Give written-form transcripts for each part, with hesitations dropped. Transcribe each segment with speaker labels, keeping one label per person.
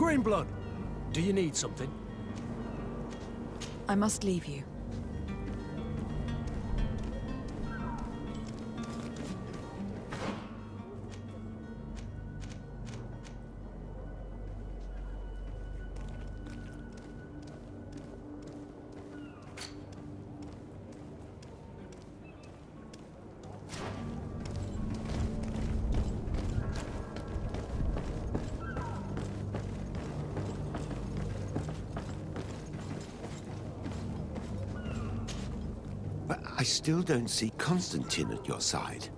Speaker 1: Greenblood, do you need something?
Speaker 2: I must leave you.
Speaker 3: But I still don't see Constantine at your side.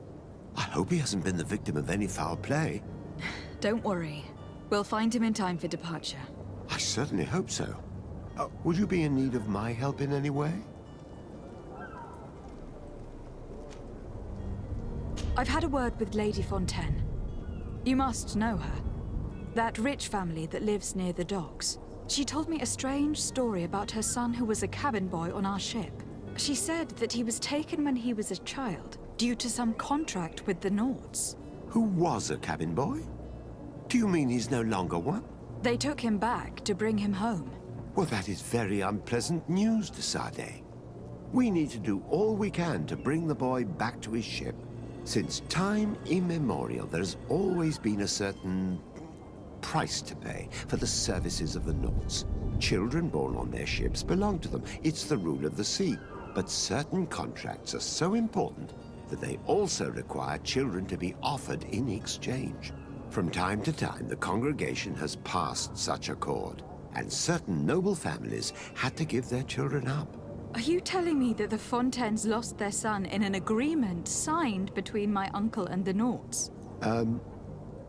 Speaker 3: I hope he hasn't been the victim of any foul play.
Speaker 2: Don't worry. We'll find him in time for departure.
Speaker 3: I certainly hope so. Would you be in need of my help in any way?
Speaker 2: I've had a word with Lady Fontaine. You must know her. That rich family that lives near the docks. She told me a strange story about her son who was a cabin boy on our ship. She said that he was taken when he was a child, due to some contract with the Nords.
Speaker 3: Who was a cabin boy? Do you mean he's no longer one?
Speaker 2: They took him back to bring him home.
Speaker 3: Well, that is very unpleasant news to Sardet. We need to do all we can to bring the boy back to his ship. Since time immemorial, there has always been a certain price to pay for the services of the Nords. Children born on their ships belong to them. It's the rule of the sea. But certain contracts are so important that they also require children to be offered in exchange. From time to time, the congregation has passed such accord, and certain noble families had to give their children up.
Speaker 2: Are you telling me that the Fontaines lost their son in an agreement signed between my uncle and the Nords?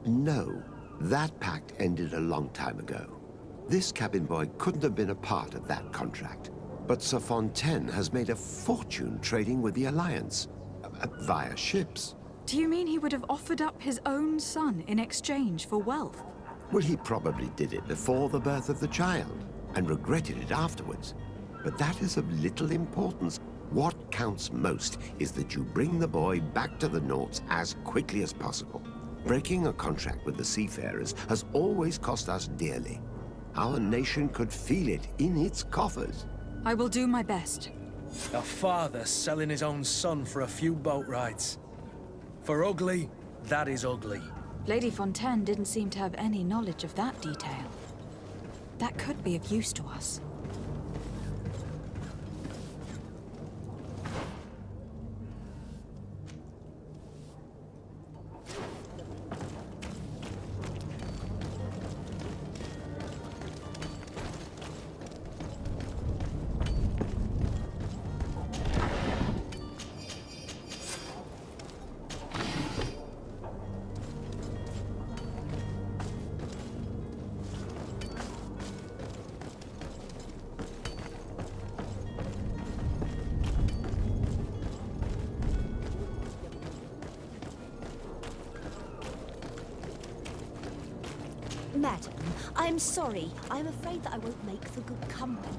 Speaker 3: No. That pact ended a long time ago. This cabin boy couldn't have been a part of that contract. But Sir Fontaine has made a fortune trading with the Alliance, via ships.
Speaker 2: Do you mean he would have offered up his own son in exchange for wealth?
Speaker 3: Well, he probably did it before the birth of the child, and regretted it afterwards. But that is of little importance. What counts most is that you bring the boy back to the Nords as quickly as possible. Breaking a contract with the seafarers has always cost us dearly. Our nation could feel it in its coffers.
Speaker 2: I will do my best.
Speaker 1: A father selling his own son for a few boat rides. For ugly, that is ugly.
Speaker 2: Lady Fontaine didn't seem to have any knowledge of that detail. That could be of use to us.
Speaker 4: Madam, I'm sorry. I'm afraid that I won't make for good company.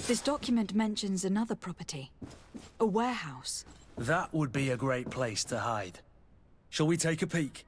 Speaker 2: This document mentions another property. A warehouse.
Speaker 1: That would be a great place to hide. Shall we take a peek?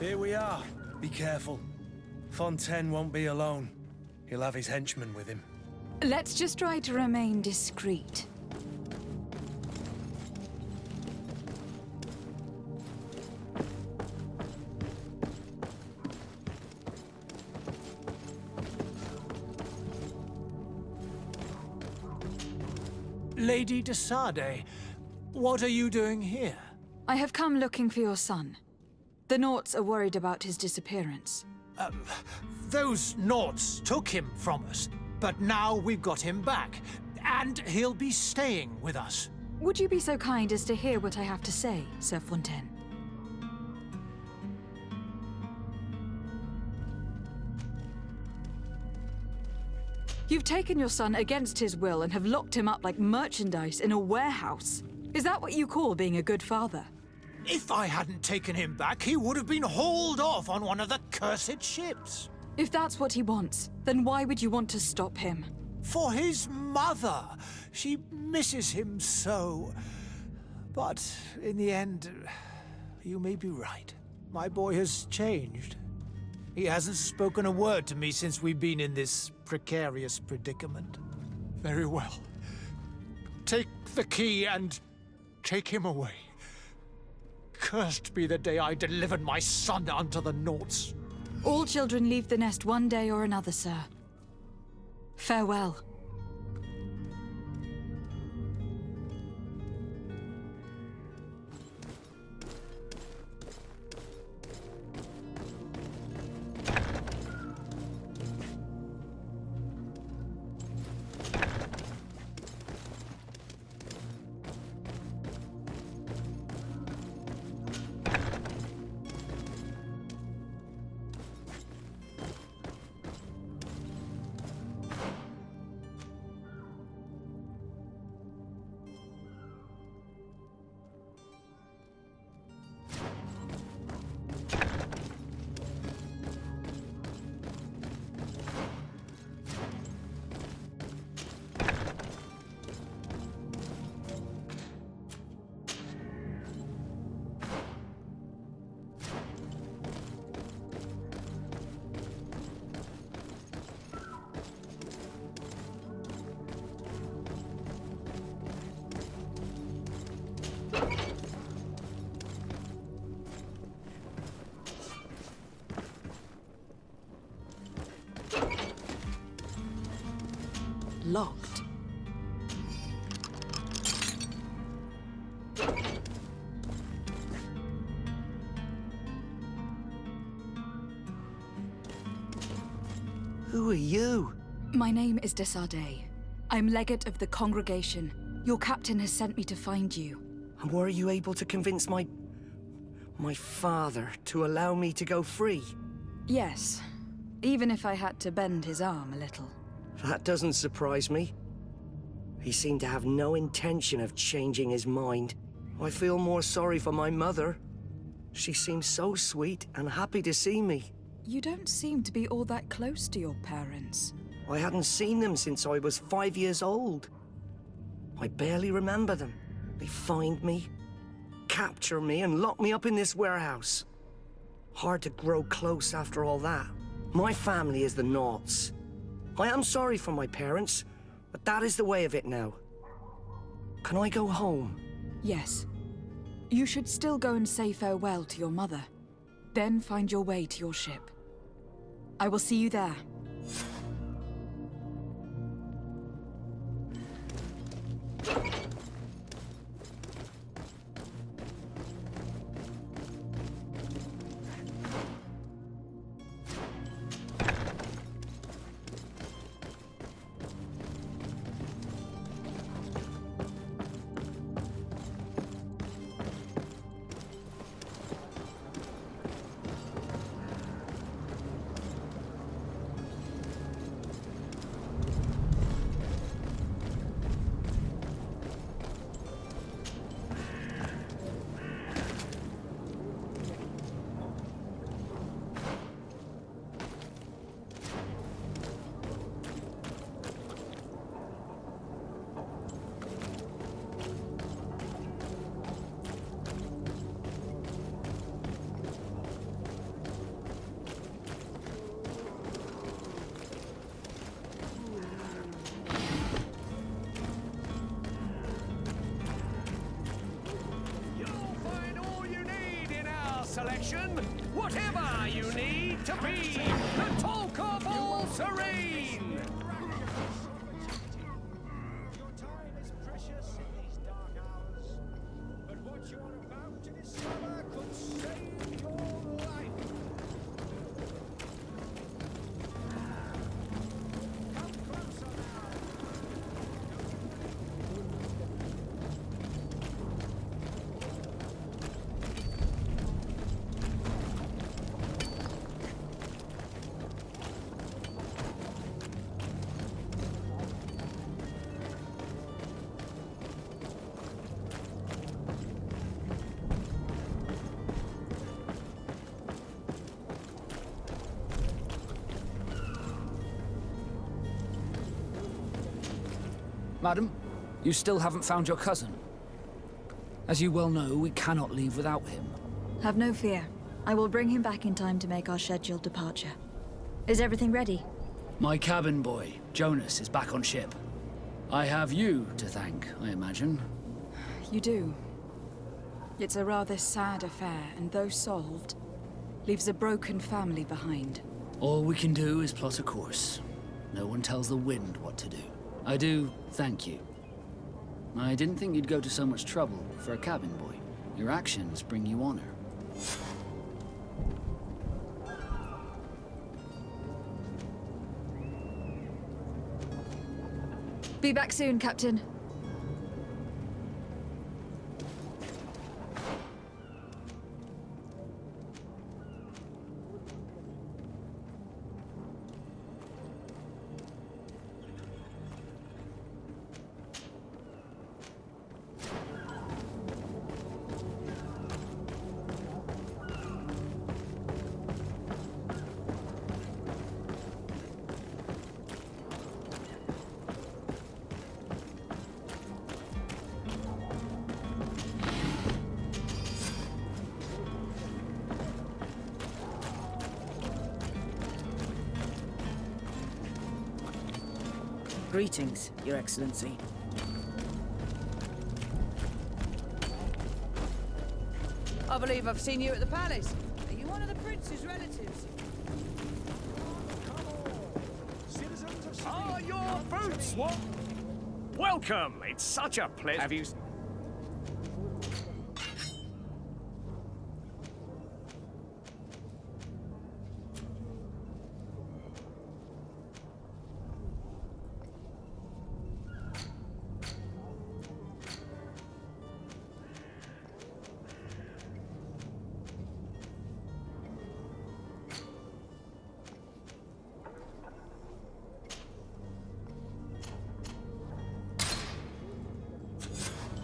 Speaker 1: Here we are. Be careful. Fontaine won't be alone. He'll have his henchmen with him.
Speaker 2: Let's just try to remain discreet.
Speaker 5: Lady de Sardet, what are you doing here?
Speaker 2: I have come looking for your son. The Naughts are worried about his disappearance.
Speaker 5: Those Naughts took him from us, but now we've got him back, and he'll be staying with us.
Speaker 2: Would you be so kind as to hear what I have to say, Sir Fontaine? You've taken your son against his will and have locked him up like merchandise in a warehouse. Is that what you call being a good father?
Speaker 5: If I hadn't taken him back, he would have been hauled off on one of the cursed ships.
Speaker 2: If that's what he wants, then why would you want to stop him?
Speaker 5: For his mother. She misses him so. But in the end, you may be right. My boy has changed. He hasn't spoken a word to me since we've been in this precarious predicament. Very well. Take the key and take him away. Cursed be the day I delivered my son unto the Naughts.
Speaker 2: All children leave the nest one day or another, sir. Farewell. Locked.
Speaker 6: Who are you?
Speaker 2: My name is de Sardet. I'm legate of the congregation. Your captain has sent me to find you.
Speaker 6: And were you able to convince my father to allow me to go free?
Speaker 2: Yes, even if I had to bend his arm a little.
Speaker 6: That doesn't surprise me. He seemed to have no intention of changing his mind. I feel more sorry for my mother. She seems so sweet and happy to see me.
Speaker 2: You don't seem to be all that close to your parents.
Speaker 6: I hadn't seen them since I was 5 years old. I barely remember them. They find me, capture me, and lock me up in this warehouse. Hard to grow close after all that. My family is the Naughts. I am sorry for my parents, but that is the way of it now. Can I go home?
Speaker 2: Yes. You should still go and say farewell to your mother. Then find your way to your ship. I will see you there.
Speaker 7: selection. Whatever you need to be the talk of all serene.
Speaker 5: Your time is precious in these dark hours, but what you're about to discover could save your life. Come closer now.
Speaker 8: Madam, you still haven't found your cousin. As you well know, we cannot leave without him.
Speaker 2: Have no fear. I will bring him back in time to make our scheduled departure. Is everything ready?
Speaker 8: My cabin boy, Jonas, is back on ship. I have you to thank, I imagine.
Speaker 2: You do. It's a rather sad affair, and though solved, leaves a broken family behind.
Speaker 8: All we can do is plot a course. No one tells the wind what to do. I do thank you. I didn't think you'd go to so much trouble for a cabin boy. Your actions bring you honor.
Speaker 2: Be back soon, Captain.
Speaker 9: Greetings, Your Excellency.
Speaker 10: I believe I've seen you at the palace. Are you one of the prince's relatives?
Speaker 7: Are your boots what? Welcome. It's such a pleasure. Have you...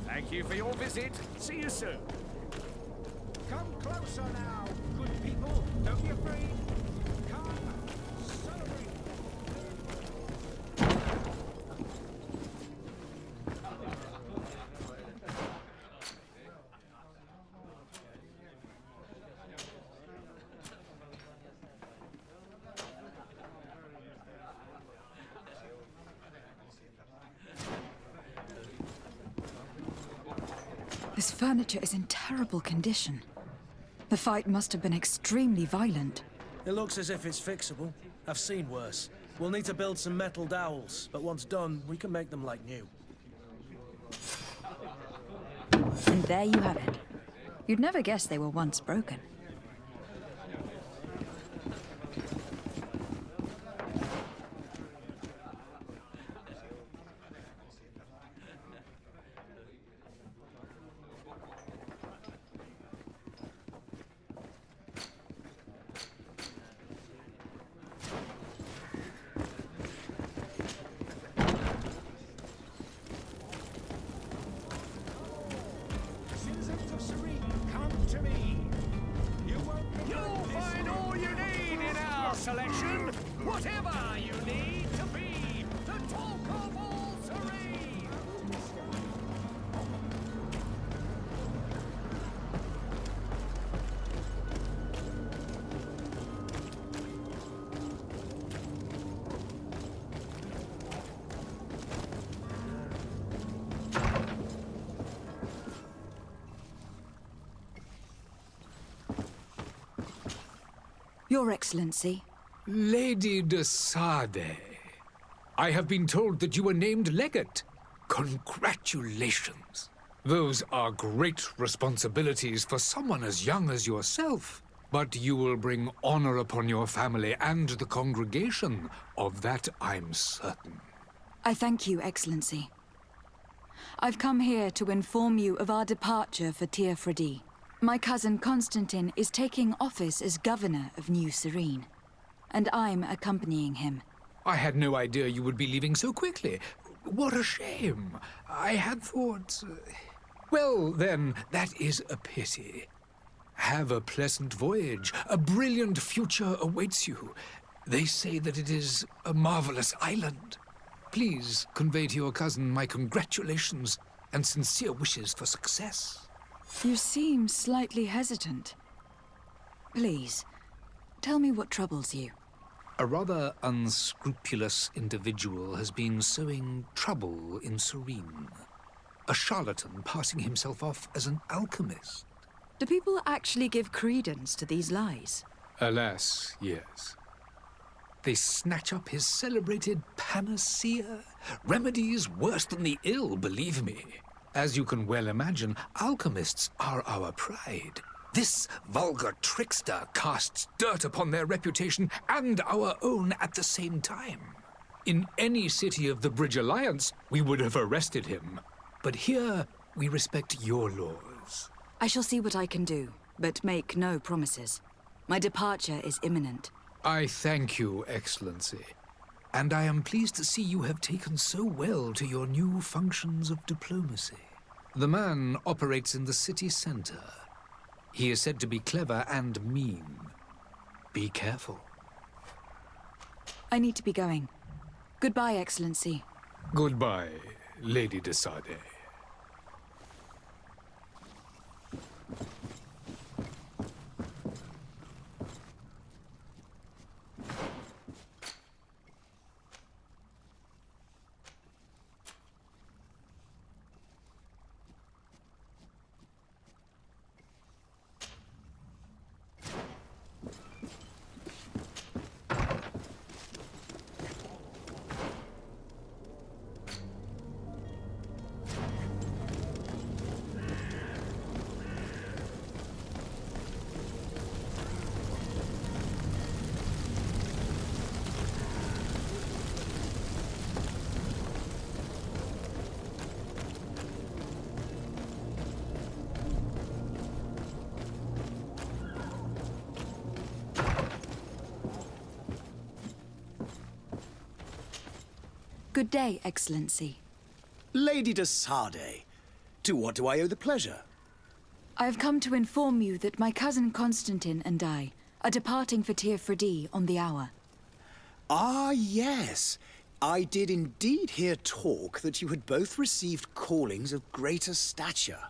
Speaker 7: Thank you for your visit. See you soon.
Speaker 5: Come closer now, good people. Don't be afraid. Come, celebrate.
Speaker 2: This furniture is in terrible condition. The fight must have been extremely violent.
Speaker 1: It looks as if it's fixable. I've seen worse. We'll need to build some metal dowels, but once done, we can make them like new.
Speaker 2: And there you have it. You'd never guess they were once broken.
Speaker 5: Citizens of Serene, come to me. You won't
Speaker 7: You'll find all you need in our selection. Whatever you need to be the talk of all serene.
Speaker 2: Your Excellency.
Speaker 11: Lady de Sardet, I have been told that you were named legate. Congratulations. Those are great responsibilities for someone as young as yourself. But you will bring honor upon your family and the congregation. Of that, I'm certain.
Speaker 2: I thank you, Excellency. I've come here to inform you of our departure for Tir Fredi. My cousin Constantine is taking office as governor of New Serene, and I'm accompanying him.
Speaker 11: I had no idea you would be leaving so quickly. What a shame. I had thought... Well, then, that is a pity. Have a pleasant voyage. A brilliant future awaits you. They say that it is a marvelous island. Please convey to your cousin my congratulations and sincere wishes for success.
Speaker 2: You seem slightly hesitant. Please, tell me what troubles you.
Speaker 11: A rather unscrupulous individual has been sowing trouble in Serene. A charlatan passing himself off as an alchemist.
Speaker 2: Do people actually give credence to these lies?
Speaker 11: Alas, yes. They snatch up his celebrated panacea. Remedies worse than the ill, believe me. As you can well imagine, alchemists are our pride. This vulgar trickster casts dirt upon their reputation and our own at the same time. In any city of the Bridge Alliance, we would have arrested him. But here, we respect your laws.
Speaker 2: I shall see what I can do, but make no promises. My departure is imminent.
Speaker 11: I thank you, Excellency. And I am pleased to see you have taken so well to your new functions of diplomacy. The man operates in the city center. He is said to be clever and mean. Be careful.
Speaker 2: I need to be going. Goodbye, Excellency.
Speaker 11: Goodbye, Lady de Sardet.
Speaker 2: Good day, Excellency.
Speaker 12: Lady de Sardet, to what do I owe the pleasure?
Speaker 2: I have come to inform you that my cousin Constantine and I are departing for Tir Fredi on the hour.
Speaker 12: Ah, yes. I did indeed hear talk that you had both received callings of greater stature.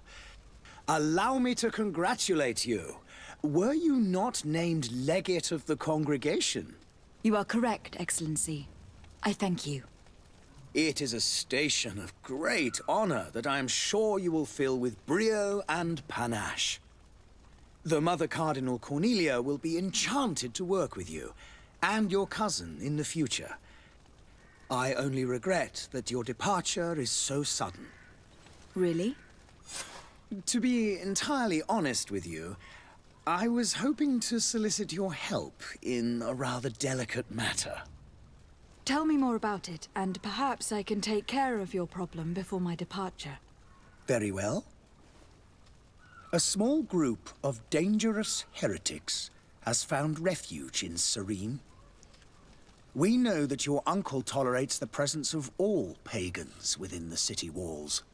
Speaker 12: Allow me to congratulate you. Were you not named legate of the congregation?
Speaker 2: You are correct, Excellency. I thank you.
Speaker 12: It is a station of great honor that I am sure you will fill with brio and panache. The Mother Cardinal Cornelia will be enchanted to work with you, and your cousin in the future. I only regret that your departure is so sudden.
Speaker 2: Really?
Speaker 12: To be entirely honest with you, I was hoping to solicit your help in a rather delicate matter.
Speaker 2: Tell me more about it, and perhaps I can take care of your problem before my departure.
Speaker 12: Very well. A small group of dangerous heretics has found refuge in Serene. We know that your uncle tolerates the presence of all pagans within the city walls.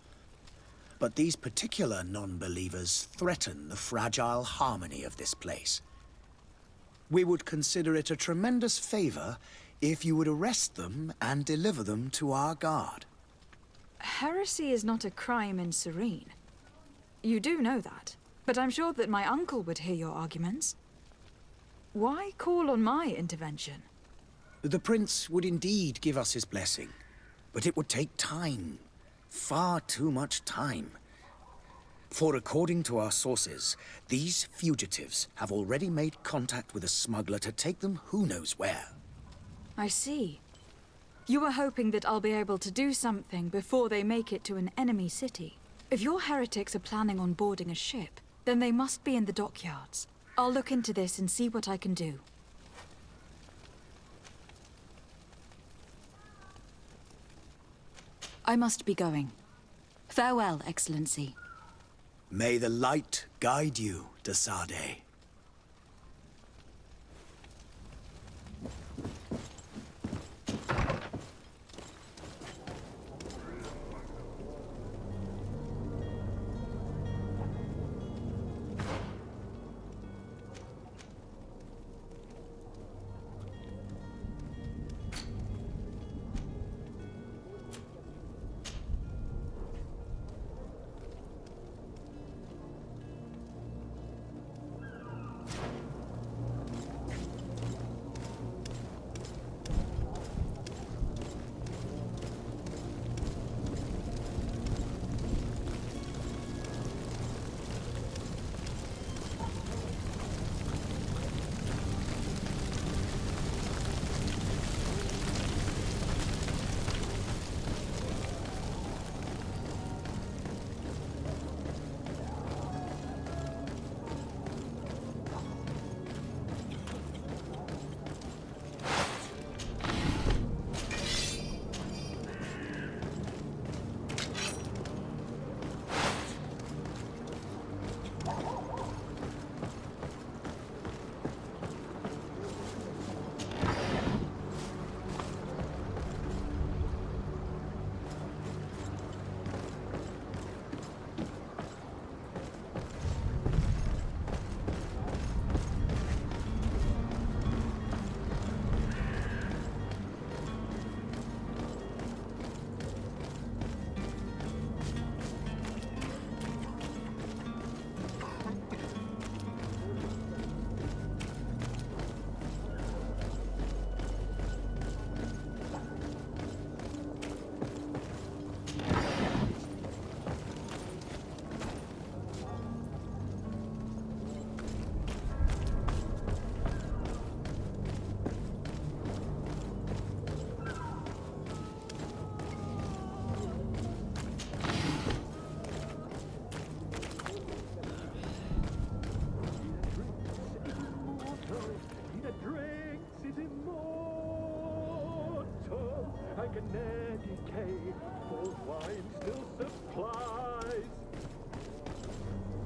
Speaker 12: But these particular non-believers threaten the fragile harmony of this place. We would consider it a tremendous favor if you would arrest them and deliver them to our guard.
Speaker 2: Heresy is not a crime in Serene. You do know that, but I'm sure that my uncle would hear your arguments. Why call on my intervention?
Speaker 12: The prince would indeed give us his blessing, but it would take time. Far too much time. For according to our sources, these fugitives have already made contact with a smuggler to take them who knows where.
Speaker 2: I see. You were hoping that I'll be able to do something before they make it to an enemy city. If your heretics are planning on boarding a ship, then they must be in the dockyards. I'll look into this and see what I can do. I must be going. Farewell, Excellency.
Speaker 12: May the light guide you to Sardet.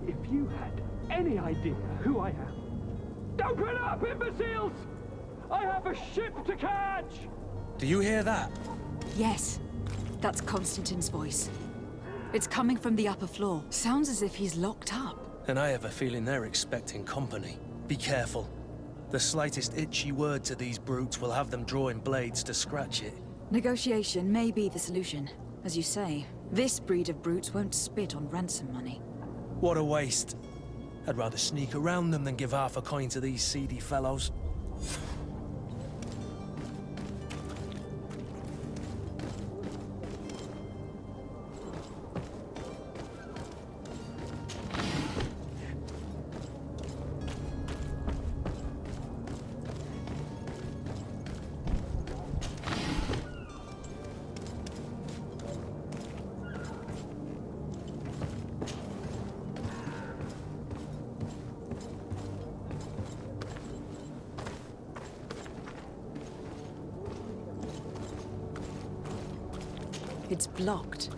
Speaker 7: If you had any idea who I am... Open up, imbeciles! I have a ship to catch!
Speaker 1: Do you hear that?
Speaker 2: Yes, that's Constantine's voice. It's coming from the upper floor. Sounds as if he's locked up.
Speaker 1: And I have a feeling they're expecting company. Be careful. The slightest itchy word to these brutes will have them drawing blades to scratch it.
Speaker 2: Negotiation may be the solution. As you say, this breed of brutes won't spit on ransom money.
Speaker 1: What a waste. I'd rather sneak around them than give half a coin to these seedy fellows.
Speaker 2: It's blocked.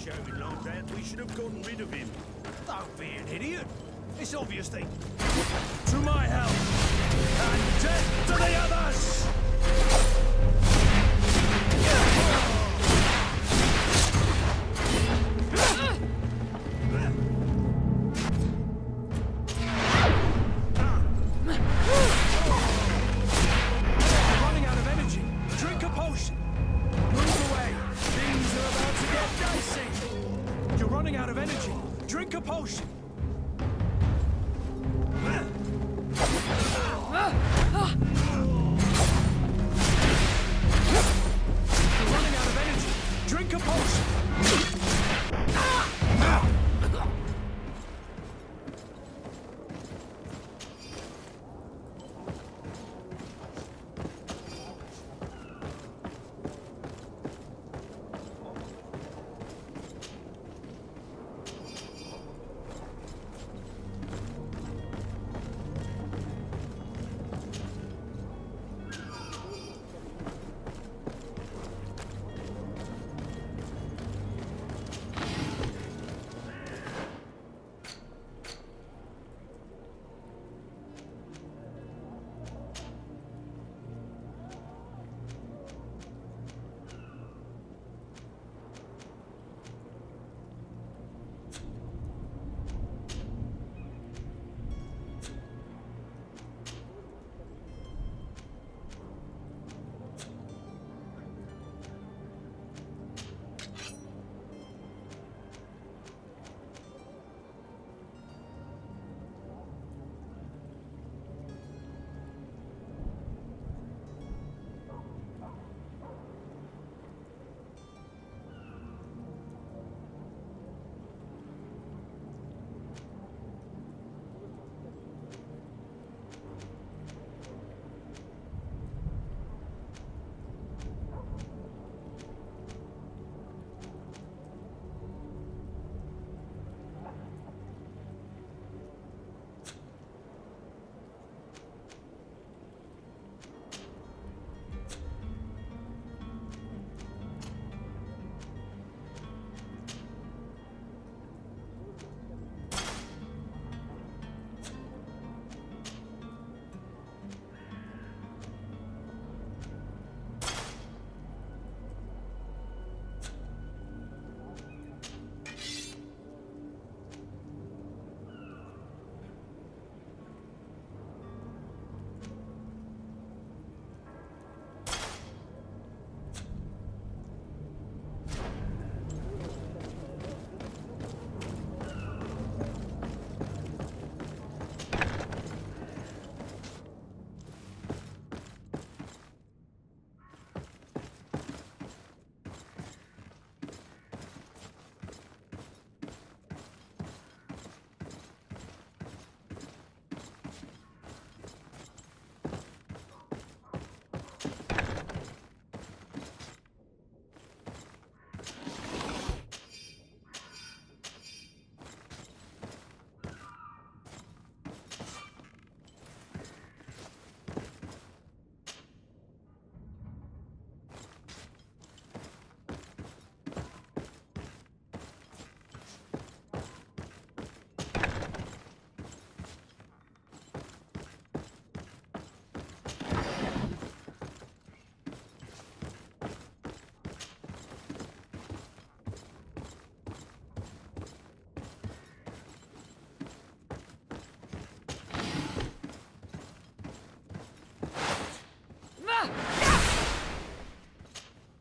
Speaker 7: Shouting like that, we should have gotten rid of him. Don't be an idiot. It's obvious they...
Speaker 1: To my help! And death to the others!
Speaker 5: potion! You're running out of energy. Drink a potion.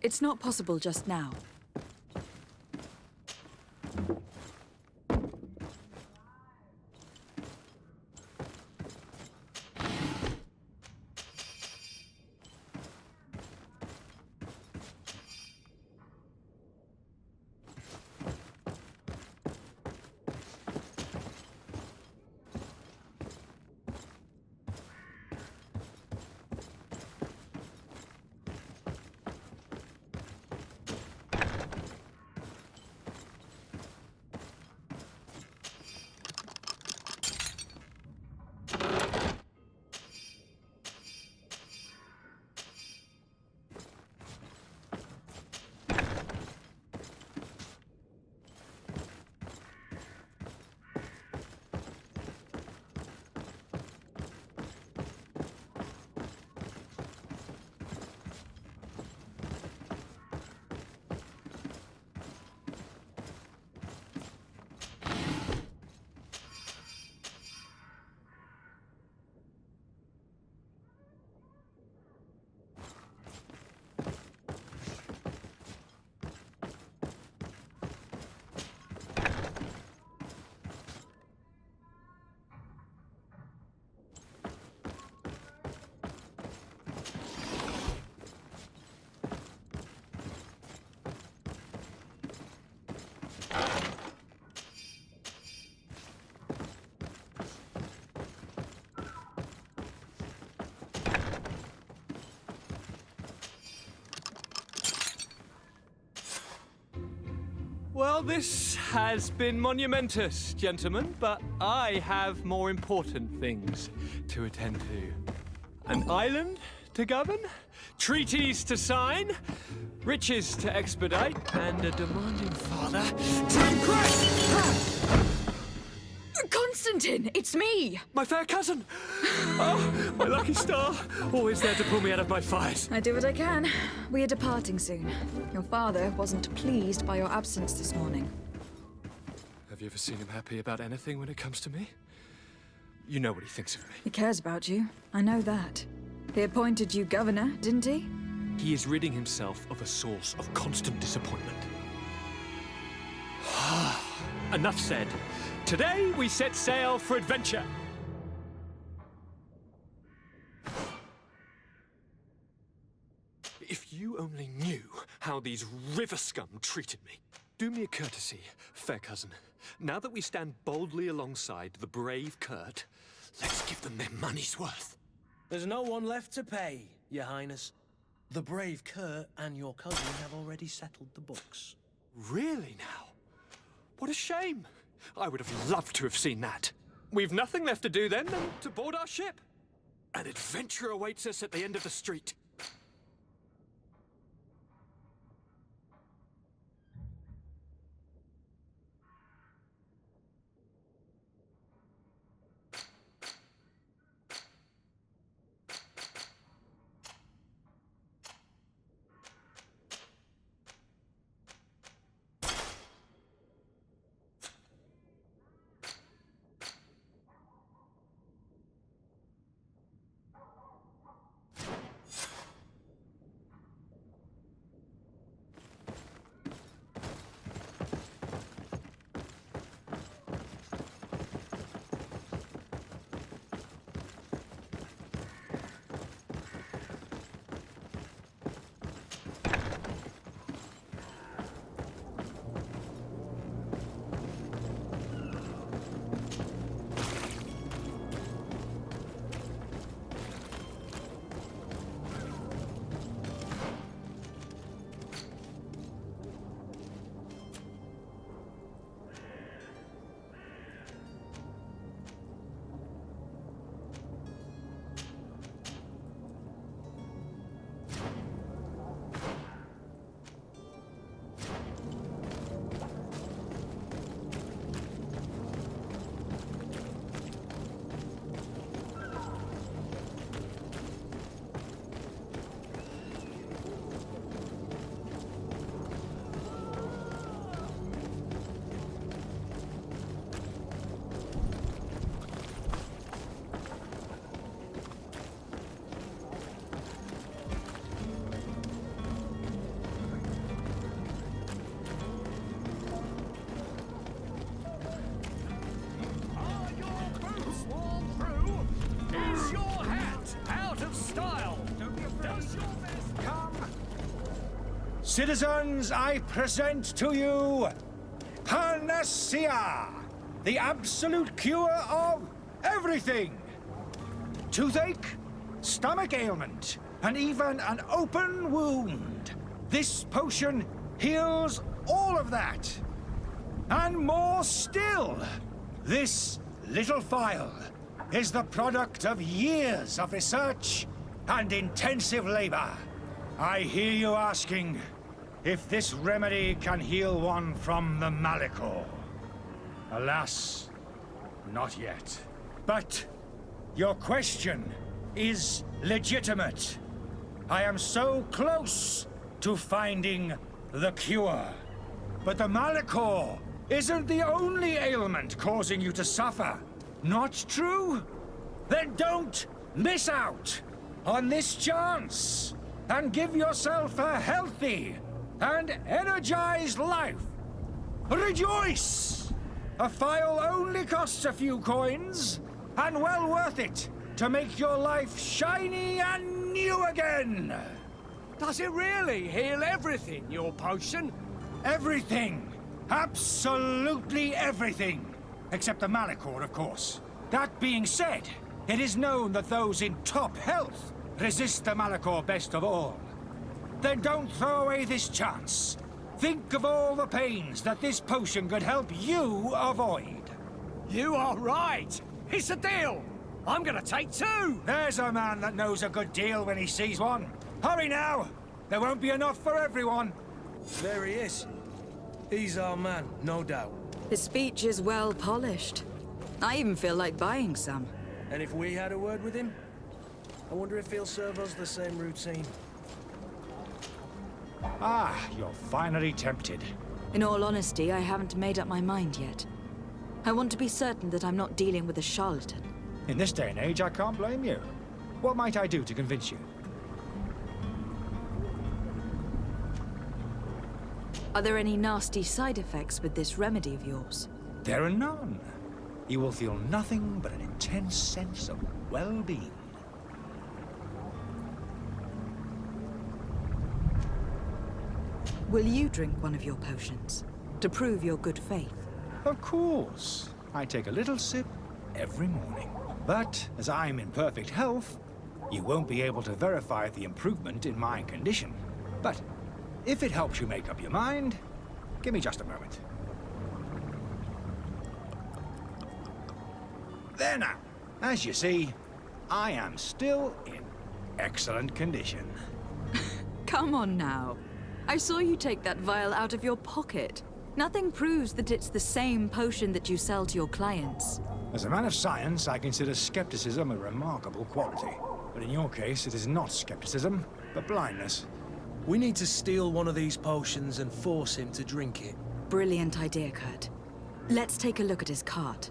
Speaker 2: It's not possible just now.
Speaker 13: Well, this has been monumentous, gentlemen, but I have more important things to attend to. An island to govern, treaties to sign, riches to expedite, and a demanding father to impress!
Speaker 2: Constantine, it's me!
Speaker 13: My fair cousin! Oh, my lucky star, always there to pull me out of my fires.
Speaker 2: I do what I can. We are departing soon. Your father wasn't pleased by your absence this morning.
Speaker 13: Have you ever seen him happy about anything when it comes to me? You know what he thinks of me.
Speaker 2: He cares about you. I know that. He appointed you governor, didn't he?
Speaker 13: He is ridding himself of a source of constant disappointment. Enough said. Today we set sail for adventure. If you only knew how these river scum treated me. Do me a courtesy, fair cousin. Now that we stand boldly alongside the brave Kurt, let's give them their money's worth.
Speaker 1: There's no one left to pay, Your Highness. The brave Kurt and your cousin have already settled the books.
Speaker 13: Really now? What a shame. I would have loved to have seen that. We've nothing left to do then than to board our ship. An adventure awaits us at the end of the street.
Speaker 5: Citizens, I present to you Panacea, the absolute cure of everything. Toothache, stomach ailment, and even an open wound. This potion heals all of that. And more still, this little phial is the product of years of research and intensive labor. I hear you asking if this remedy can heal one from the Malichor. Alas, not yet. But your question is legitimate. I am so close to finding the cure. But the Malichor isn't the only ailment causing you to suffer. Not true? Then don't miss out on this chance and give yourself a healthy and energized life. Rejoice! A phial only costs a few coins, and well worth it to make your life shiny and new again.
Speaker 7: Does it really heal everything, your potion?
Speaker 5: Everything. Absolutely everything. Except the Malichor, of course. That being said, it is known that those in top health resist the Malichor best of all. Then don't throw away this chance.
Speaker 12: Think of all the pains that this potion could help you avoid.
Speaker 7: You are right. It's a deal. I'm gonna take 2.
Speaker 12: There's a man that knows a good deal when he sees one. Hurry now. There won't be enough for everyone.
Speaker 1: There he is. He's our man, no doubt.
Speaker 2: His speech is well polished. I even feel like buying some.
Speaker 1: And if we had a word with him, I wonder if he'll serve us the same routine.
Speaker 12: Ah, you're finally tempted.
Speaker 2: In all honesty, I haven't made up my mind yet. I want to be certain that I'm not dealing with a charlatan.
Speaker 12: In this day and age, I can't blame you. What might I do to convince you?
Speaker 2: Are there any nasty side effects with this remedy of yours?
Speaker 12: There are none. You will feel nothing but an intense sense of well-being.
Speaker 2: Will you drink one of your potions to prove your good faith?
Speaker 12: Of course. I take a little sip every morning. But as I'm in perfect health, you won't be able to verify the improvement in my condition. But if it helps you make up your mind, give me just a moment. There now. As you see, I am still in excellent condition.
Speaker 2: Come on now. I saw you take that vial out of your pocket. Nothing proves that it's the same potion that you sell to your clients.
Speaker 12: As a man of science, I consider skepticism a remarkable quality. But in your case, it is not skepticism, but blindness.
Speaker 1: We need to steal one of these potions and force him to drink it.
Speaker 2: Brilliant idea, Kurt. Let's take a look at his cart.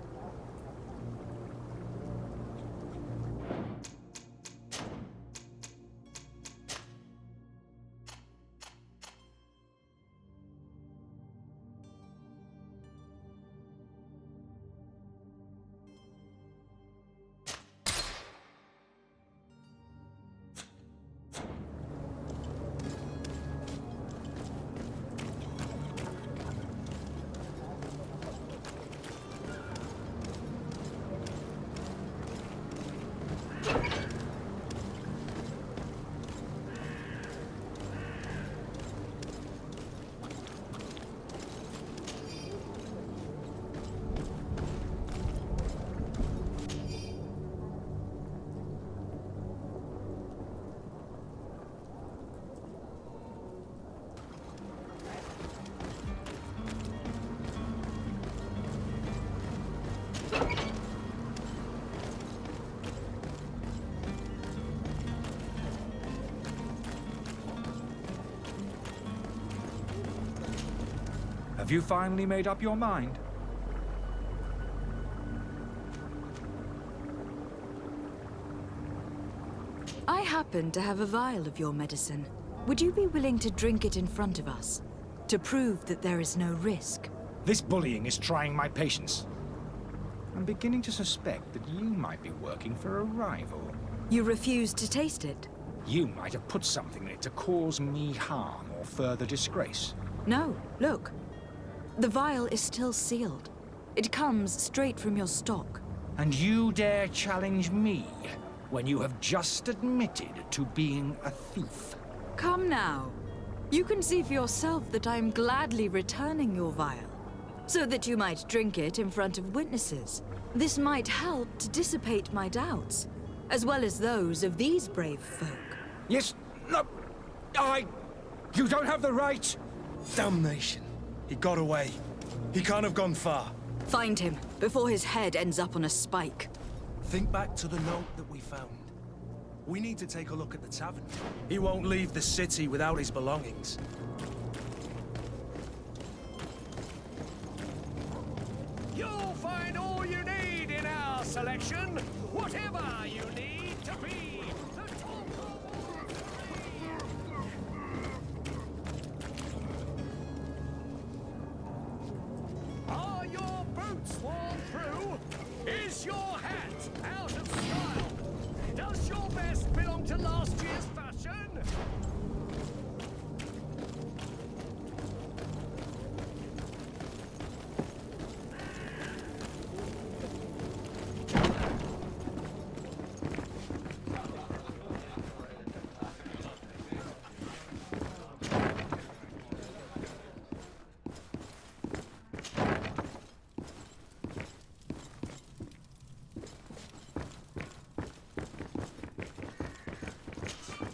Speaker 12: Have you finally made up your mind?
Speaker 2: I happen to have a vial of your medicine. Would you be willing to drink it in front of us? To prove that there is no risk?
Speaker 12: This bullying is trying my patience. I'm beginning to suspect that you might be working for a rival.
Speaker 2: You refuse to taste it?
Speaker 12: You might have put something in it to cause me harm or further disgrace.
Speaker 2: No, look. The vial is still sealed. It comes straight from your stock.
Speaker 12: And you dare challenge me when you have just admitted to being a thief?
Speaker 2: Come now. You can see for yourself that I'm gladly returning your vial, so that you might drink it in front of witnesses. This might help to dissipate my doubts, as well as those of these brave folk.
Speaker 12: Yes, no, you don't have the right.
Speaker 1: Damnation. He got away. He can't have gone far.
Speaker 2: Find him, before his head ends up on a spike.
Speaker 1: Think back to the note that we found. We need to take a look at the tavern. He won't leave the city without his belongings.
Speaker 7: You'll find all you need in our selection. Whatever you need to be the top of all three. Are your boots worn through? Is your hat out of style? Does your vest belong to last year's fashion?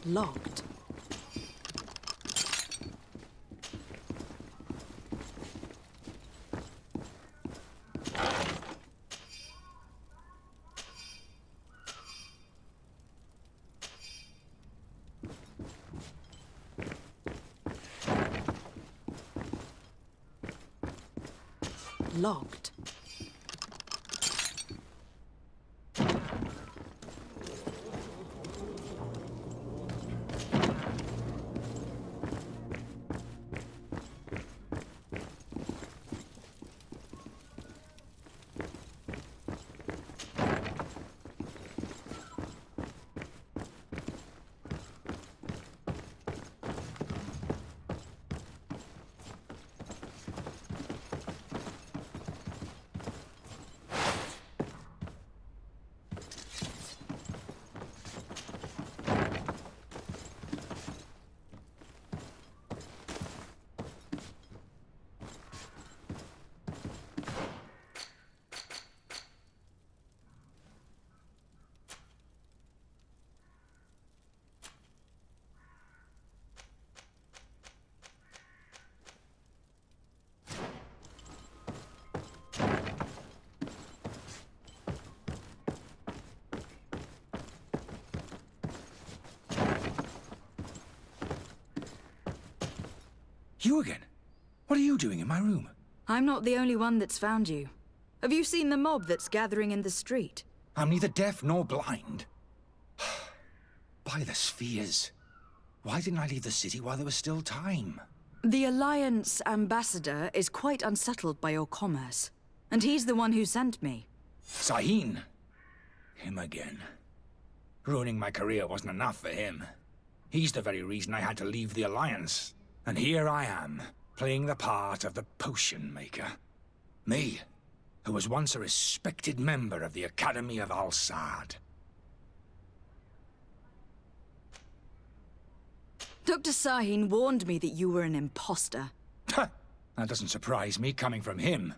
Speaker 2: Locked. Locked.
Speaker 12: You again? What are you doing in my room?
Speaker 2: I'm not the only one that's found you. Have you seen the mob that's gathering in the street?
Speaker 12: I'm neither deaf nor blind. By the spheres. Why didn't I leave the city while there was still time?
Speaker 2: The Alliance ambassador is quite unsettled by your commerce. And he's the one who sent me.
Speaker 12: Sahin. Him again. Ruining my career wasn't enough for him. He's the very reason I had to leave the Alliance. And here I am, playing the part of the potion maker. Me, who was once a respected member of the Academy of Al-Sad.
Speaker 2: Dr. Sahin warned me that you were an imposter.
Speaker 12: That doesn't surprise me, coming from him.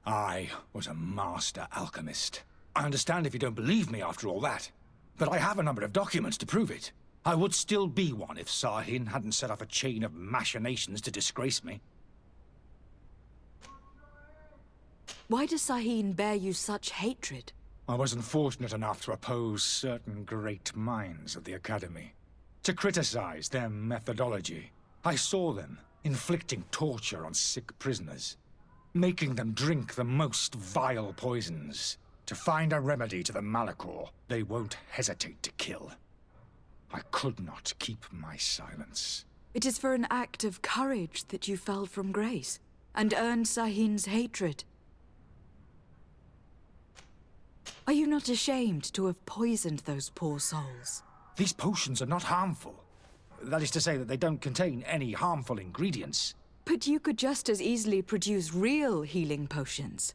Speaker 12: I was a master alchemist. I understand if you don't believe me after all that, but I have a number of documents to prove it. I would still be one if Sahin hadn't set off a chain of machinations to disgrace me.
Speaker 2: Why does Sahin bear you such hatred?
Speaker 12: I wasn't fortunate enough to oppose certain great minds of the Academy. To criticize their methodology. I saw them inflicting torture on sick prisoners, making them drink the most vile poisons. To find a remedy to the Malichor, they won't hesitate to kill. I could not keep my silence.
Speaker 2: It is for an act of courage that you fell from grace, and earned Sahin's hatred. Are you not ashamed to have poisoned those poor souls?
Speaker 12: These potions are not harmful. That is to say that they don't contain any harmful ingredients.
Speaker 2: But you could just as easily produce real healing potions.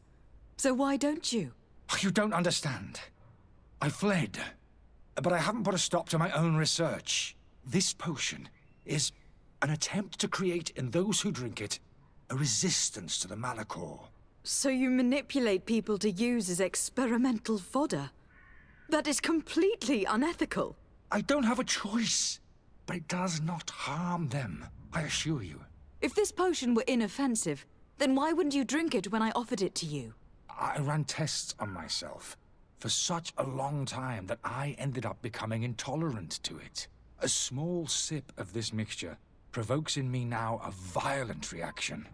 Speaker 2: So why don't you?
Speaker 12: You don't understand. I fled. But I haven't put a stop to my own research. This potion is an attempt to create in those who drink it a resistance to the Malichor.
Speaker 2: So you manipulate people to use as experimental fodder? That is completely unethical.
Speaker 12: I don't have a choice, but it does not harm them, I assure you.
Speaker 2: If this potion were inoffensive, then why wouldn't you drink it when I offered it to you?
Speaker 12: I ran tests on myself for such a long time that I ended up becoming intolerant to it. A small sip of this mixture provokes in me now a violent reaction.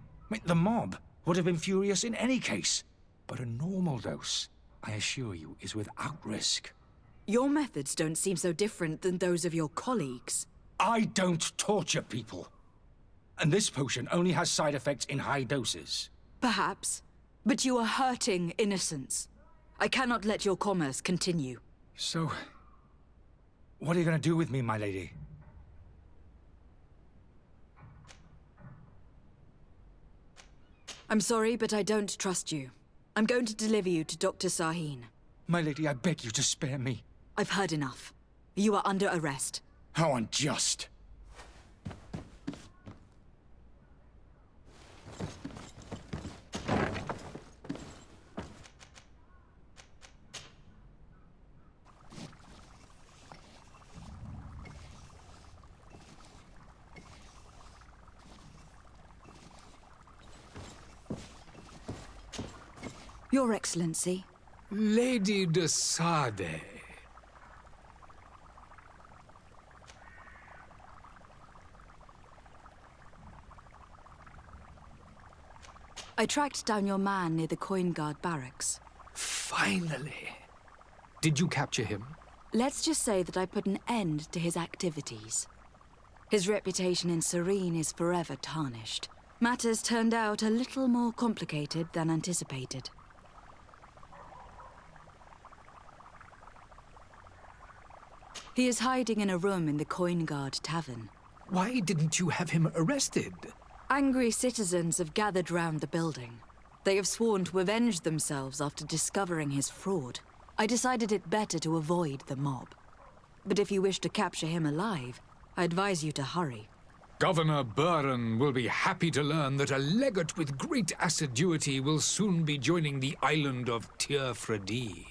Speaker 12: The mob would have been furious in any case, but a normal dose, I assure you, is without risk.
Speaker 2: Your methods don't seem so different than those of your colleagues.
Speaker 12: I don't torture people. And this potion only has side effects in high doses.
Speaker 2: Perhaps, but you are hurting innocents. I cannot let your commerce continue.
Speaker 12: So, what are you going to do with me, my lady?
Speaker 2: I'm sorry, but I don't trust you. I'm going to deliver you to Dr. Sahin.
Speaker 12: My lady, I beg you to spare me.
Speaker 2: I've heard enough. You are under arrest.
Speaker 12: How unjust.
Speaker 2: Your Excellency.
Speaker 11: Lady de Sardet.
Speaker 2: I tracked down your man near the Coin Guard barracks.
Speaker 11: Finally. Did you capture him?
Speaker 2: Let's just say that I put an end to his activities. His reputation in Serene is forever tarnished. Matters turned out a little more complicated than anticipated. He is hiding in a room in the Coin Guard Tavern.
Speaker 11: Why didn't you have him arrested?
Speaker 2: Angry citizens have gathered round the building. They have sworn to avenge themselves after discovering his fraud. I decided it better to avoid the mob. But if you wish to capture him alive, I advise you to hurry.
Speaker 11: Governor Buren will be happy to learn that a legate with great assiduity will soon be joining the island of Tierfredi.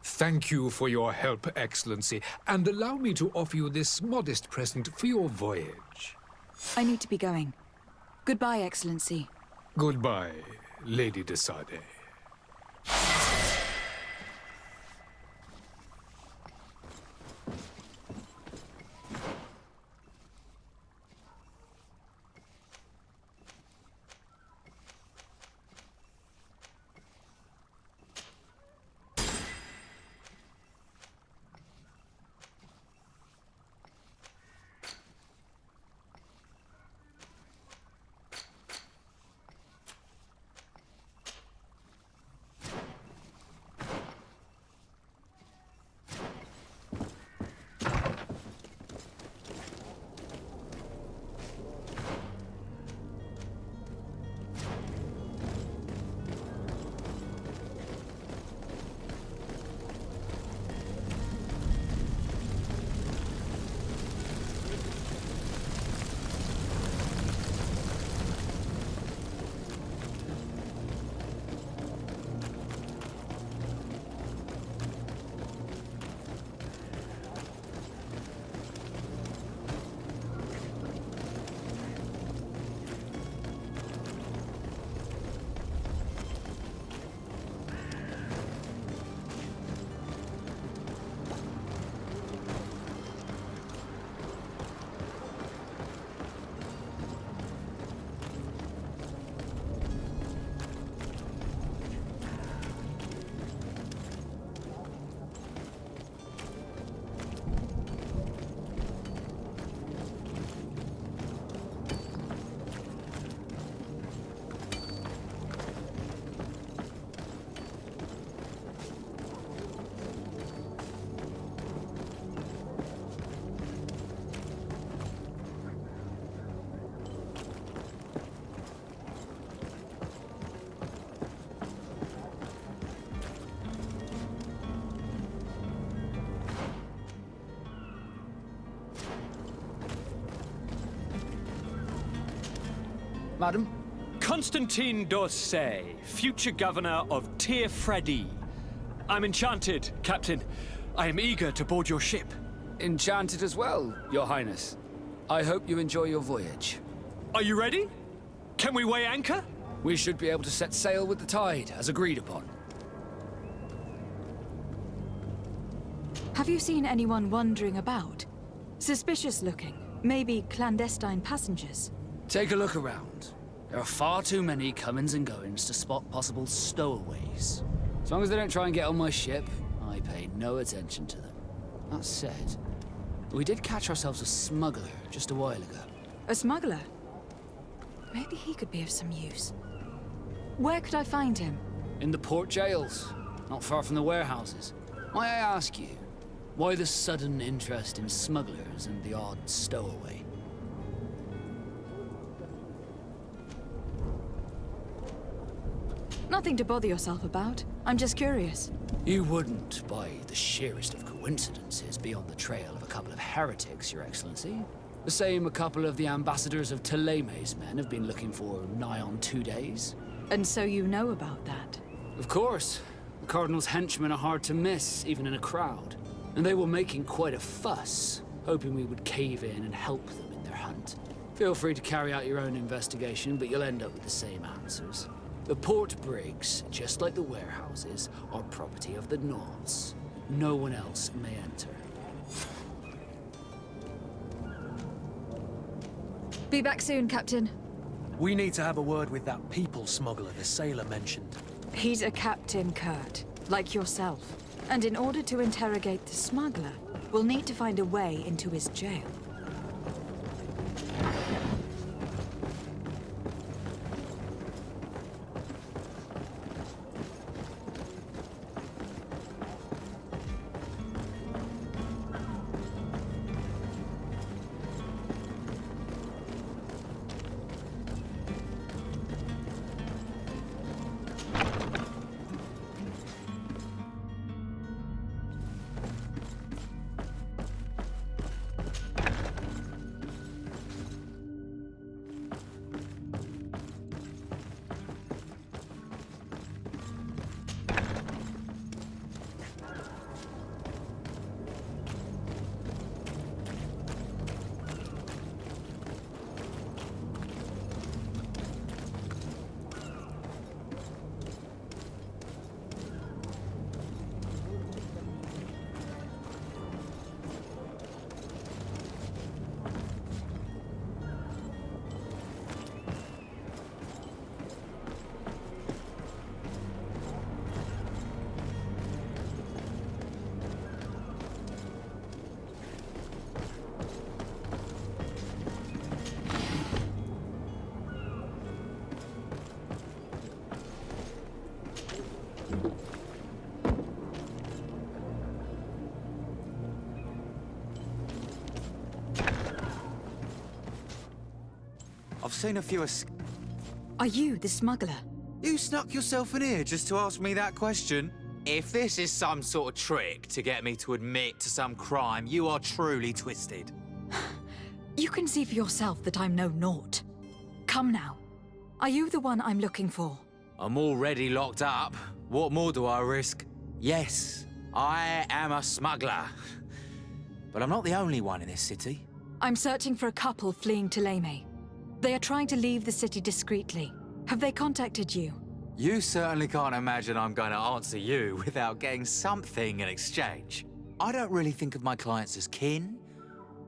Speaker 11: Thank you for your help, Excellency, and allow me to offer you this modest present for your voyage.
Speaker 2: I need to be going. Goodbye, Excellency.
Speaker 11: Goodbye, Lady de Sardet.
Speaker 13: Madam? Constantine d'Orsay, future governor of Tierfredi. I'm enchanted, Captain. I am eager to board your ship.
Speaker 8: Enchanted as well, Your Highness. I hope you enjoy your voyage.
Speaker 13: Are you ready? Can we weigh anchor?
Speaker 8: We should be able to set sail with the tide, as agreed upon.
Speaker 2: Have you seen anyone wandering about? Suspicious looking. Maybe clandestine passengers.
Speaker 8: Take a look around. There are far too many comings and goings to spot possible stowaways. As long as they don't try and get on my ship, I pay no attention to them. That said, we did catch ourselves a smuggler just a while ago.
Speaker 2: A smuggler? Maybe he could be of some use. Where could I find him?
Speaker 8: In the port jails, not far from the warehouses. May I ask you, why the sudden interest in smugglers and the odd stowaway?
Speaker 2: Nothing to bother yourself about. I'm just curious.
Speaker 8: You wouldn't, by the sheerest of coincidences, be on the trail of a couple of heretics, Your Excellency. The same a couple of the ambassadors of Teleme's men have been looking for nigh on 2 days.
Speaker 2: And so you know about that?
Speaker 8: Of course. The Cardinal's henchmen are hard to miss, even in a crowd. And they were making quite a fuss, hoping we would cave in and help them in their hunt. Feel free to carry out your own investigation, but you'll end up with the same answers. The port brigs, just like the warehouses, are property of the Nords. No one else may enter.
Speaker 2: Be back soon, Captain.
Speaker 1: We need to have a word with that people smuggler the sailor mentioned.
Speaker 2: He's a Captain Kurt, like yourself. And in order to interrogate the smuggler, we'll need to find a way into his jail.
Speaker 14: I've seen a few
Speaker 2: Are you the smuggler?
Speaker 14: You snuck yourself in here just to ask me that question? If this is some sort of trick to get me to admit to some crime, you are truly twisted.
Speaker 2: You can see for yourself that I'm no naught. Come now. Are you the one I'm looking for?
Speaker 14: I'm already locked up. What more do I risk? Yes, I am a smuggler. But I'm not the only one in this city.
Speaker 2: I'm searching for a couple fleeing to Leme. They are trying to leave the city discreetly. Have they contacted you?
Speaker 14: You certainly can't imagine I'm going to answer you without getting something in exchange. I don't really think of my clients as kin,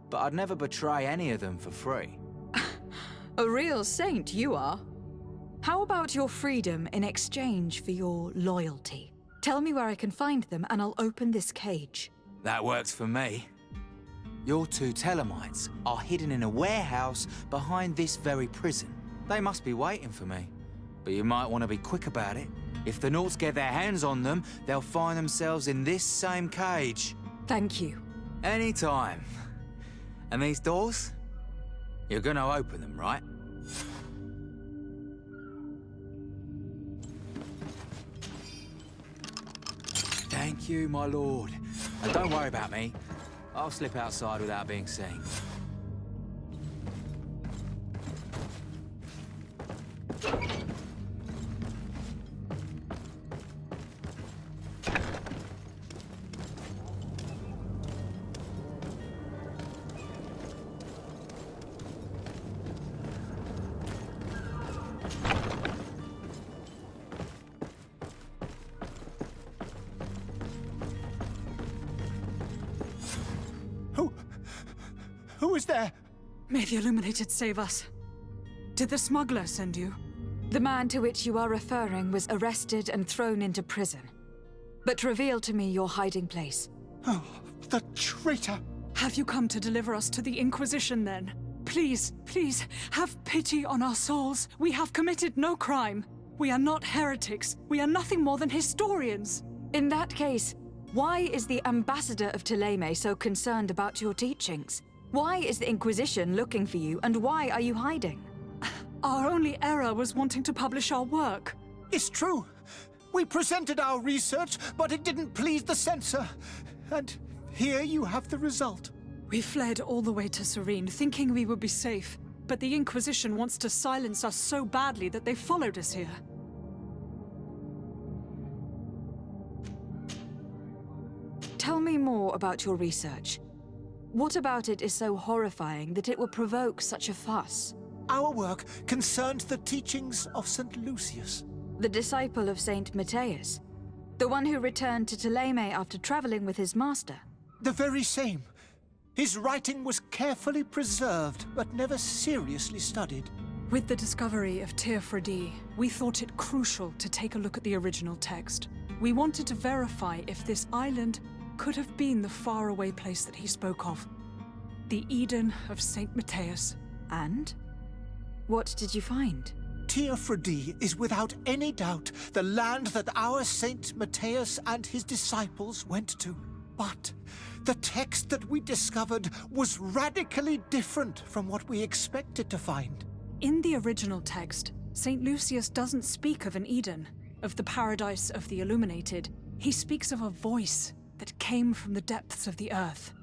Speaker 14: but I'd never betray any of them for free.
Speaker 2: A real saint you are. How about your freedom in exchange for your loyalty? Tell me where I can find them and I'll open this cage.
Speaker 14: That works for me. Your two Telemites are hidden in a warehouse behind this very prison. They must be waiting for me. But you might want to be quick about it. If the Nauts get their hands on them, they'll find themselves in this same cage.
Speaker 2: Thank you.
Speaker 14: Anytime. And these doors? You're gonna open them, right? Thank you, my lord. And don't worry about me. I'll slip outside without being seen.
Speaker 5: Who is there?
Speaker 2: May the Illuminated save us. Did the smuggler send you? The man to which you are referring was arrested and thrown into prison. But reveal to me your hiding place.
Speaker 5: Oh, the traitor!
Speaker 15: Have you come to deliver us to the Inquisition, then? Please, please, have pity on our souls. We have committed no crime. We are not heretics. We are nothing more than historians.
Speaker 2: In that case, why is the ambassador of Thélème so concerned about your teachings? Why is the Inquisition looking for you, and why are you hiding?
Speaker 15: Our only error was wanting to publish our work.
Speaker 5: It's true. We presented our research, but it didn't please the censor. And here you have the result.
Speaker 15: We fled all the way to Serene, thinking we would be safe. But the Inquisition wants to silence us so badly that they followed us here.
Speaker 2: Tell me more about your research. What about it is so horrifying that it will provoke such a fuss?
Speaker 5: Our work concerned the teachings of St. Lucius.
Speaker 2: The disciple of Saint Matthias? The one who returned to Ptolemy after traveling with his master?
Speaker 5: The very same. His writing was carefully preserved, but never seriously studied.
Speaker 15: With the discovery of Teofredi, we thought it crucial to take a look at the original text. We wanted to verify if this island could have been the faraway place that he spoke of. The Eden of Saint Matthias.
Speaker 2: And? What did you find?
Speaker 5: Teofredi is without any doubt the land that our Saint Matthias and his disciples went to. But the text that we discovered was radically different from what we expected to find.
Speaker 15: In the original text, St. Lucius doesn't speak of an Eden, of the paradise of the illuminated. He speaks of a voice that came from the depths of the earth,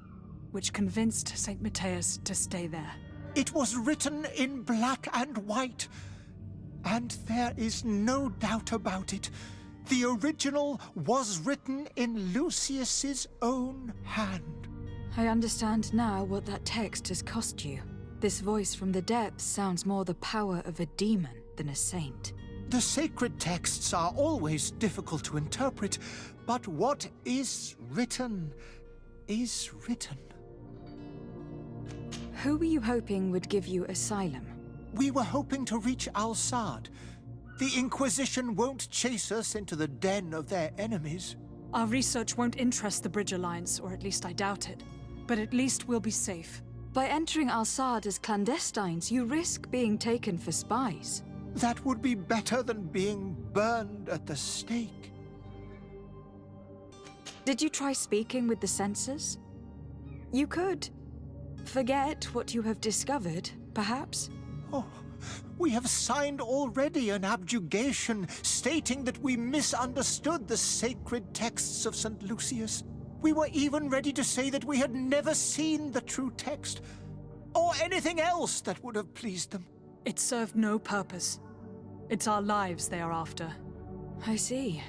Speaker 15: which convinced St. Matthias to stay there.
Speaker 5: It was written in black and white, and there is no doubt about it. The original was written in Lucius's own hand.
Speaker 2: I understand now what that text has cost you. This voice from the depths sounds more the power of a demon than a saint.
Speaker 5: The sacred texts are always difficult to interpret, but what is written is written.
Speaker 2: Who were you hoping would give you asylum?
Speaker 5: We were hoping to reach Al-Sad. The Inquisition won't chase us into the den of their enemies.
Speaker 15: Our research won't interest the Bridge Alliance, or at least I doubt it. But at least we'll be safe.
Speaker 2: By entering Al-Sad as clandestines, you risk being taken for spies.
Speaker 5: That would be better than being burned at the stake.
Speaker 2: Did you try speaking with the censors? You could forget what you have discovered, perhaps?
Speaker 5: Oh, we have signed already an abjugation stating that we misunderstood the sacred texts of St. Lucius. We were even ready to say that we had never seen the true text, or anything else that would have pleased them.
Speaker 15: It served no purpose. It's our lives they are after.
Speaker 2: I see.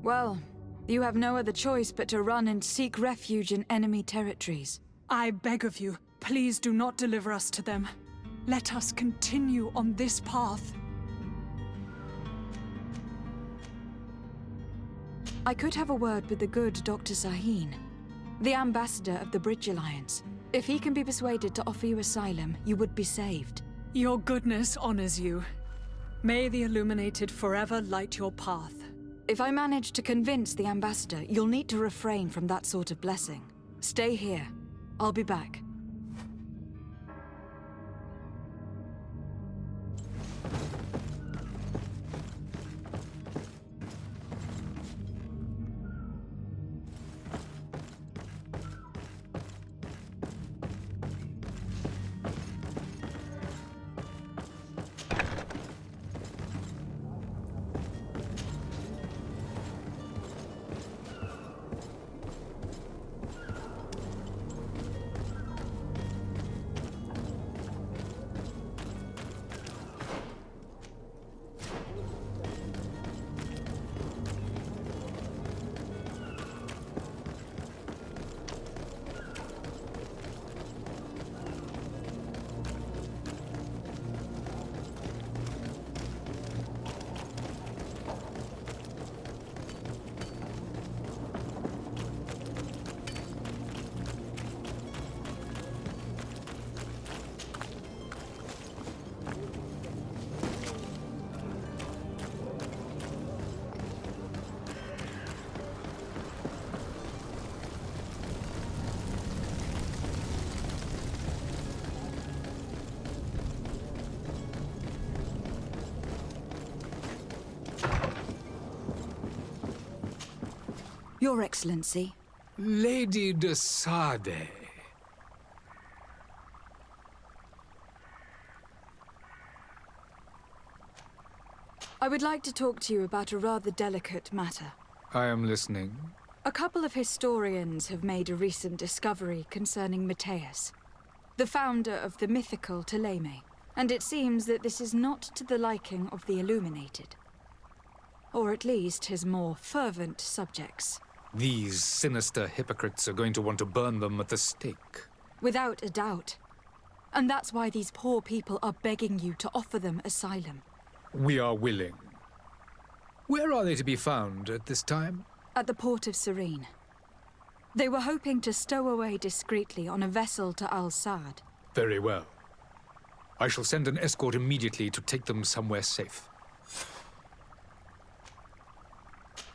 Speaker 2: Well, you have no other choice but to run and seek refuge in enemy territories.
Speaker 15: I beg of you, please do not deliver us to them. Let us continue on this path.
Speaker 2: I could have a word with the good Dr. Sahin, the ambassador of the Bridge Alliance. If he can be persuaded to offer you asylum, you would be saved.
Speaker 15: Your goodness honors you. May the Illuminated forever light your path.
Speaker 2: If I manage to convince the ambassador, you'll need to refrain from that sort of blessing. Stay here. I'll be back. Your Excellency.
Speaker 11: Lady de Sardet.
Speaker 2: I would like to talk to you about a rather delicate matter.
Speaker 11: I am listening.
Speaker 2: A couple of historians have made a recent discovery concerning Matthias, the founder of the mythical Ptolemy, and it seems that this is not to the liking of the Illuminated. Or at least his more fervent subjects.
Speaker 11: These sinister hypocrites are going to want to burn them at the stake.
Speaker 2: Without a doubt. And that's why these poor people are begging you to offer them asylum.
Speaker 11: We are willing. Where are they to be found at this time?
Speaker 2: At the port of Serene. They were hoping to stow away discreetly on a vessel to Al-Sad.
Speaker 11: Very well. I shall send an escort immediately to take them somewhere safe.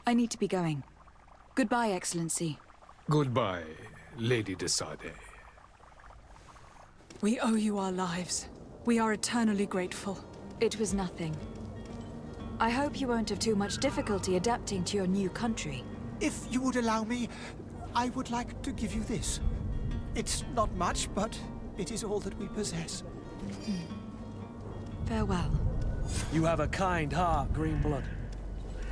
Speaker 2: I need to be going. Goodbye, Excellency.
Speaker 11: Goodbye, Lady de Sardet.
Speaker 15: We owe you our lives. We are eternally grateful.
Speaker 2: It was nothing. I hope you won't have too much difficulty adapting to your new country.
Speaker 5: If you would allow me, I would like to give you this. It's not much, but it is all that we possess.
Speaker 2: Farewell.
Speaker 1: You have a kind heart, Greenblood.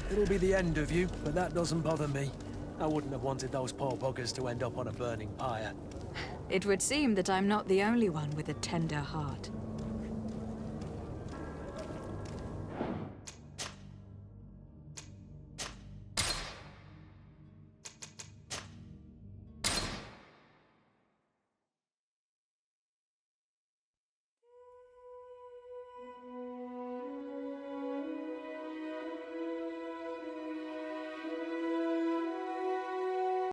Speaker 1: It'll be the end of you, but that doesn't bother me. I wouldn't have wanted those poor buggers to end up on a burning pyre.
Speaker 2: It would seem that I'm not the only one with a tender heart.